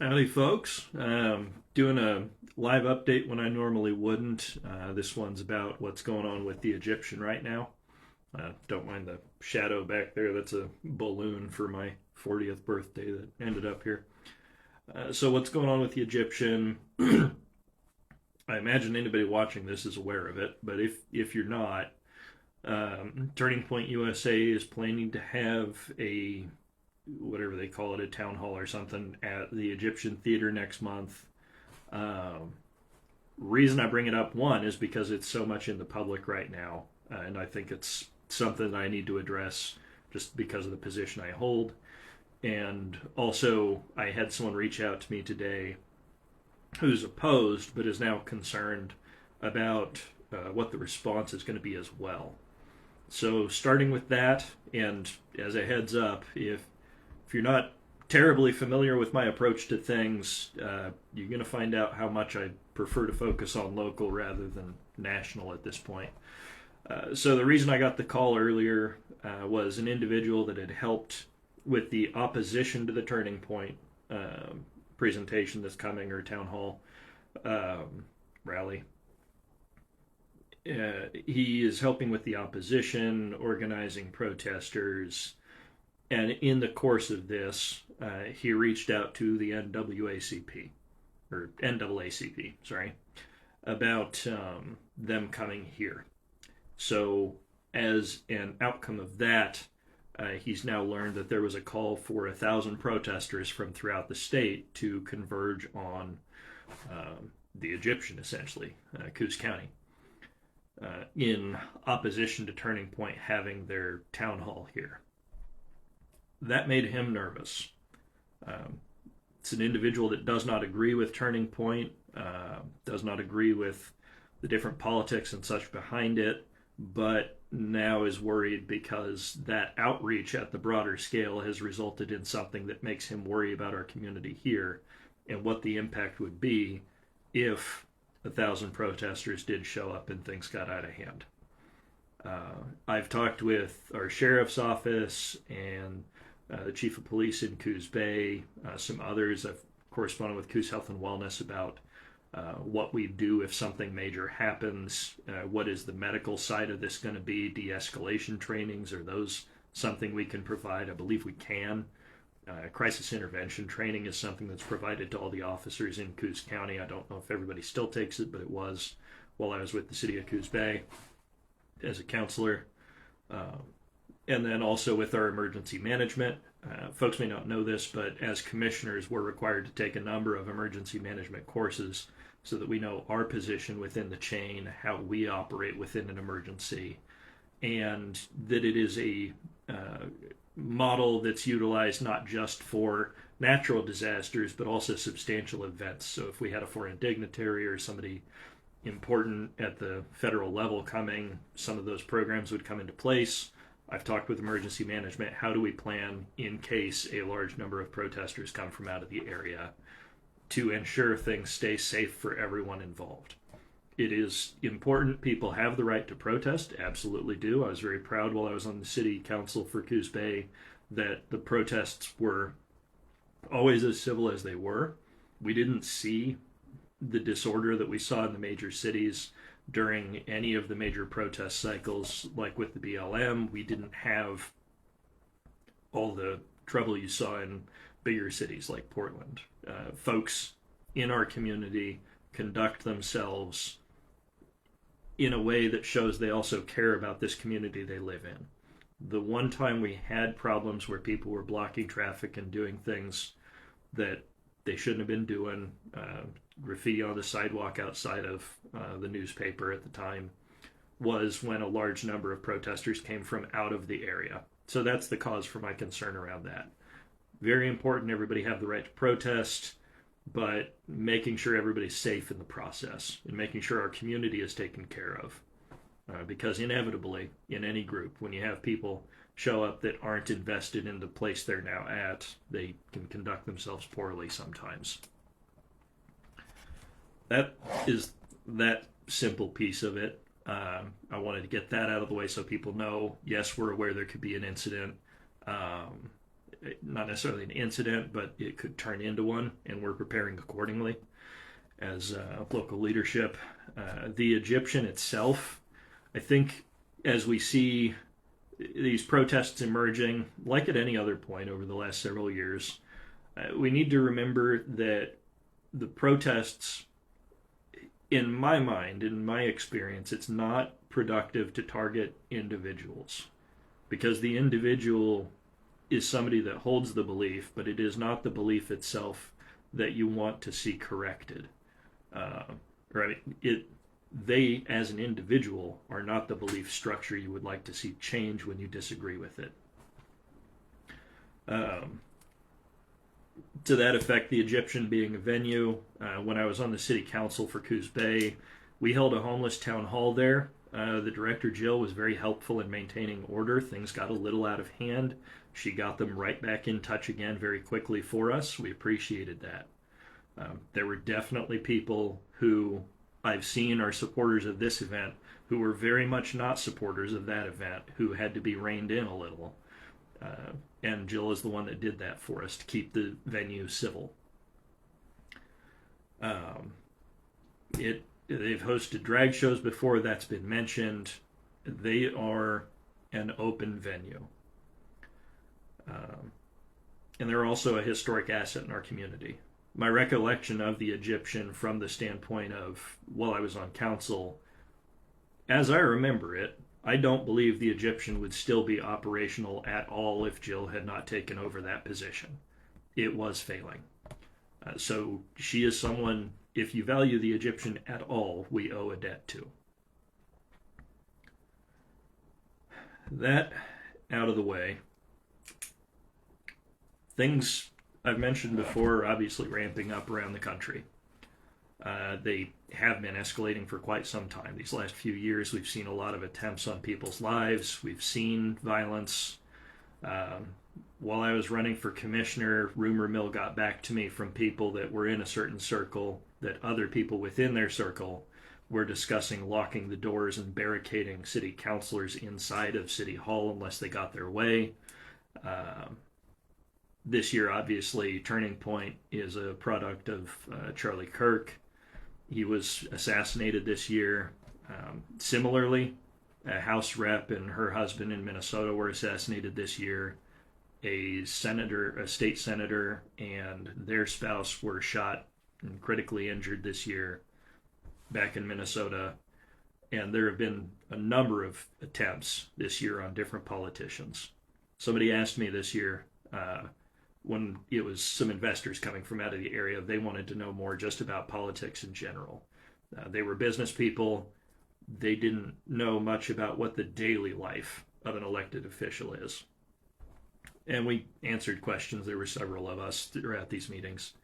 Howdy, folks. Doing a live update when I normally wouldn't. This one's about what's going on with the Egyptian right now. Don't mind the shadow back there. That's a balloon for my 40th birthday that ended up here. So, what's going on with the Egyptian? I imagine anybody watching this is aware of it, but if you're not, Turning Point USA is planning to have a whatever they call it, a town hall or something at the Egyptian Theater next month. Um, Reason I bring it up, one, is because it's so much in the public right now, and I think it's something that I need to address just because of the position I hold. And also, I had someone reach out to me today who's opposed but is now concerned about what the response is going to be as well. So, starting with that, and as a heads up, if you're not terribly familiar with my approach to things, you're going to find out how much I prefer to focus on local rather than national at this point. So the reason I got the call earlier was an individual that had helped with the opposition to the Turning Point presentation that's coming, or town hall rally. He is helping with the opposition, organizing protesters, and in the course of this, he reached out to the NAACP, or NAACP, sorry, about them coming here. So, as an outcome of that, he's now learned that there was a call for 1,000 protesters from throughout the state to converge on the Egyptian, essentially, Coos County, in opposition to Turning Point having their town hall here. That made him nervous. Um, it's an individual that does not agree with Turning Point, does not agree with the different politics and such behind it, but now is worried because that outreach at the broader scale has resulted in something that makes him worry about our community here and what the impact would be if 1,000 protesters did show up and things got out of hand. I've talked with our sheriff's office and the chief of police in Coos Bay, some others. I've corresponded with Coos Health and Wellness about what we do if something major happens. What is the medical side of this going to be? De-escalation trainings, are those something we can provide? I believe we can. Crisis intervention training is something that's provided to all the officers in Coos County. I don't know if everybody still takes it, but it was while I was with the city of Coos Bay as a counselor. And then also with our emergency management. Folks may not know this, but as commissioners, we're required to take a number of emergency management courses so that we know our position within the chain, how we operate within an emergency, and that it is a model that's utilized not just for natural disasters, but also substantial events. So if we had a foreign dignitary or somebody important at the federal level coming, some of those programs would come into place. I've talked with emergency management. How do we plan in case a large number of protesters come from out of the area to ensure things stay safe for everyone involved? It is important. People have the right to protest, absolutely do. I was very proud while I was on the city council for Coos Bay that the protests were always as civil as they were. We didn't see the disorder that we saw in the major cities during any of the major protest cycles, like with the BLM. We didn't have all the trouble you saw in bigger cities like Portland. Folks in our community conduct themselves in a way that shows they also care about this community they live in. The one time we had problems where people were blocking traffic and doing things that they shouldn't have been doing, graffiti on the sidewalk outside of the newspaper at the time, was when a large number of protesters came from out of the area. So that's the cause for my concern around that. Very important, everybody have the right to protest, but making sure everybody's safe in the process and making sure our community is taken care of. Because inevitably, in any group, when you have people show up that aren't invested in the place they're now at, they can conduct themselves poorly sometimes. That is that simple piece of it. I wanted to get that out of the way so people know, yes, we're aware there could be an incident. not necessarily an incident, but it could turn into one, and we're preparing accordingly as local leadership. The Egyptian itself, I think, as we see these protests emerging, like at any other point over the last several years, we need to remember that the protests, in my mind, in my experience, it's not productive to target individuals, because the individual is somebody that holds the belief, but it is not the belief itself that you want to see corrected. Right? They, as an individual, are not the belief structure you would like to see change when you disagree with it. To that effect, the Egyptian being a venue, when I was on the city council for Coos Bay, we held a homeless town hall there. The director, Jill, was very helpful in maintaining order. Things got a little out of hand. She got them right back in touch again very quickly for us. We appreciated that. There were definitely people who I've seen are supporters of this event who were very much not supporters of that event, who had to be reined in a little. And Jill is the one that did that for us to keep the venue civil. They've hosted drag shows before, that's been mentioned. They are an open venue. And they're also a historic asset in our community. My recollection of the Egyptian from the standpoint of while I was on council, as I remember it, I don't believe the Egyptian would still be operational at all if Jill had not taken over that position. It was failing. So she is someone, if you value the Egyptian at all, we owe a debt to. That out of the way, things I've mentioned before are obviously ramping up around the country. They have been escalating for quite some time. These last few years, we've seen a lot of attempts on people's lives. We've seen violence. While I was running for commissioner, rumor mill got back to me from people that were in a certain circle that other people within their circle were discussing locking the doors and barricading city councilors inside of City Hall unless they got their way. This year, obviously, Turning Point is a product of Charlie Kirk. He was assassinated this year. Similarly, a House rep and her husband in Minnesota were assassinated this year. A state senator, and their spouse were shot and critically injured this year back in Minnesota. And there have been a number of attempts this year on different politicians. Somebody asked me this year, when it was some investors coming from out of the area, they wanted to know more just about politics in general. They were business people. They didn't know much about what the daily life of an elected official is. And we answered questions. There were several of us throughout these meetings.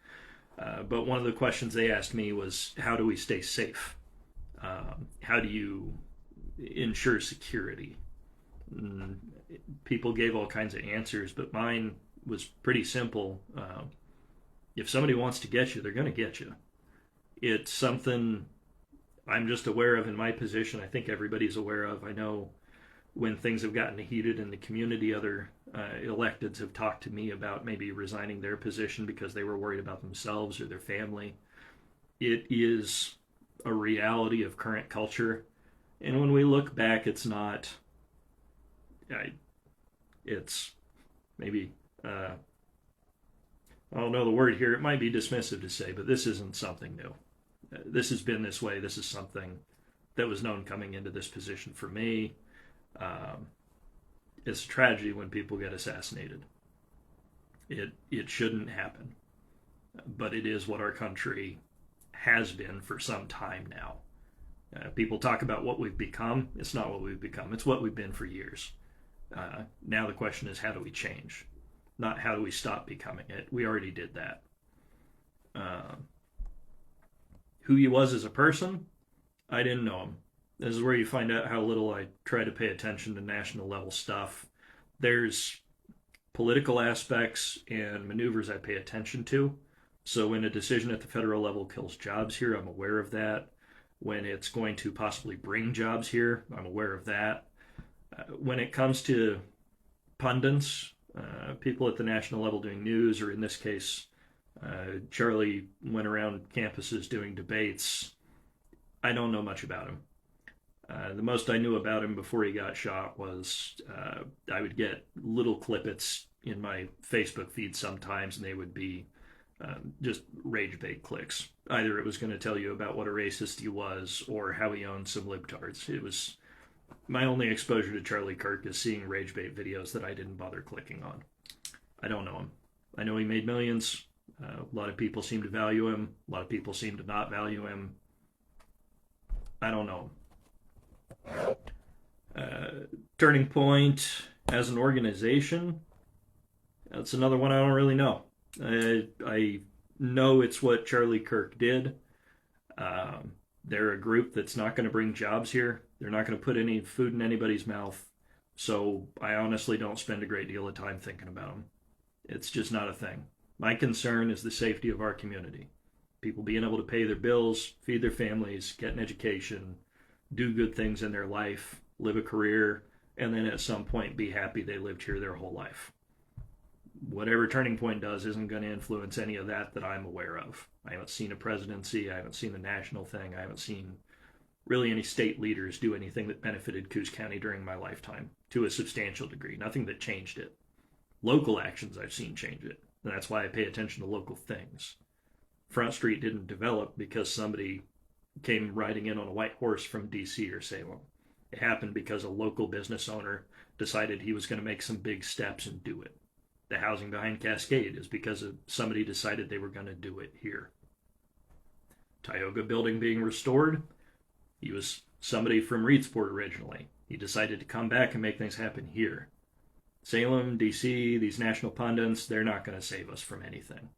But one of the questions they asked me was, how do we stay safe? How do you ensure security? And people gave all kinds of answers, but mine was pretty simple. If somebody wants to get you, they're going to get you. It's something I'm just aware of in my position. I think everybody's aware of. I know when things have gotten heated in the community, other electeds have talked to me about maybe resigning their position because they were worried about themselves or their family. It is a reality of current culture. And when we look back, it's not, it's maybe, I don't know the word here, it might be dismissive to say, but this isn't something new. This has been this way. This is something that was known coming into this position for me. It's a tragedy when people get assassinated. It shouldn't happen, but it is what our country has been for some time now. People talk about what we've become. It's not what we've become. It's what we've been for years. Now the question is, how do we change? Not how do we stop becoming it. We already did that. Who he was as a person, I didn't know him. This is where you find out how little I try to pay attention to national level stuff. There's political aspects and maneuvers I pay attention to. So when a decision at the federal level kills jobs here, I'm aware of that. When it's going to possibly bring jobs here, I'm aware of that. When it comes to pundits, people at the national level doing news, or in this case, Charlie went around campuses doing debates. I don't know much about him. The most I knew about him before he got shot was I would get little clippets in my Facebook feed sometimes, and they would be just rage bait clicks. Either it was going to tell you about what a racist he was or how he owned some libtards. It was my only exposure to Charlie Kirk is seeing rage bait videos that I didn't bother clicking on. I don't know him. I know he made millions. A lot of people seem to value him. A lot of people seem to not value him. I don't know him. Turning Point as an organization, that's another one I don't really know. I know it's what Charlie Kirk did. They're a group that's not going to bring jobs here. They're not going to put any food in anybody's mouth. So I honestly don't spend a great deal of time thinking about them. It's just not a thing. My concern is the safety of our community. People being able to pay their bills, feed their families, get an education, do good things in their life, live a career, and then at some point be happy they lived here their whole life. Whatever Turning Point does isn't going to influence any of that I'm aware of. I haven't seen a presidency. I haven't seen a national thing. I haven't seen really any state leaders do anything that benefited Coos County during my lifetime to a substantial degree. Nothing that changed it. Local actions I've seen change it. And that's why I pay attention to local things. Front Street didn't develop because somebody came riding in on a white horse from DC or Salem. It happened because a local business owner decided he was going to make some big steps and do it. The housing behind Cascade is because somebody decided they were going to do it here. Tioga Building being restored, he was somebody from Reedsport originally. He decided to come back and make things happen here. Salem, DC, these national pundits, they're not going to save us from anything.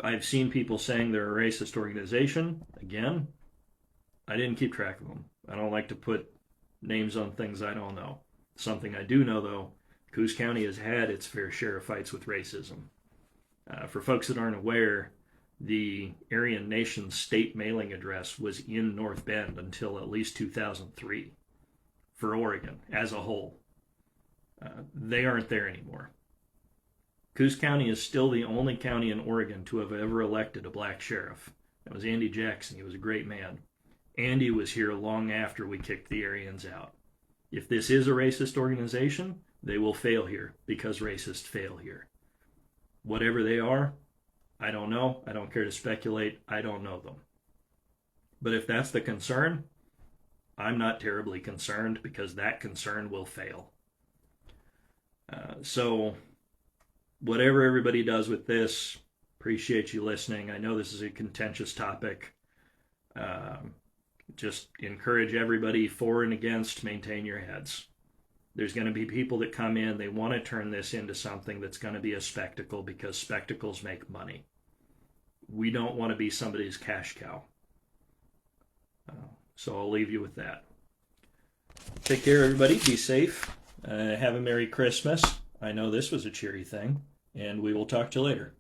I've seen people saying they're a racist organization. Again, I didn't keep track of them. I don't like to put names on things I don't know. Something I do know, though, Coos County has had its fair share of fights with racism. For folks that aren't aware, the Aryan Nation's state mailing address was in North Bend until at least 2003 for Oregon as a whole. They aren't there anymore. Coos County is still the only county in Oregon to have ever elected a black sheriff. That was Andy Jackson. He was a great man. Andy was here long after we kicked the Aryans out. If this is a racist organization, they will fail here because racists fail here. Whatever they are, I don't know. I don't care to speculate. I don't know them. But if that's the concern, I'm not terribly concerned because that concern will fail. So whatever everybody does with this, appreciate you listening. I know this is a contentious topic. Just encourage everybody for and against, maintain your heads. There's going to be people that come in, they want to turn this into something that's going to be a spectacle because spectacles make money. We don't want to be somebody's cash cow. So I'll leave you with that. Take care, everybody. Be safe. Have a Merry Christmas. I know this was a cheery thing, and we will talk to you later.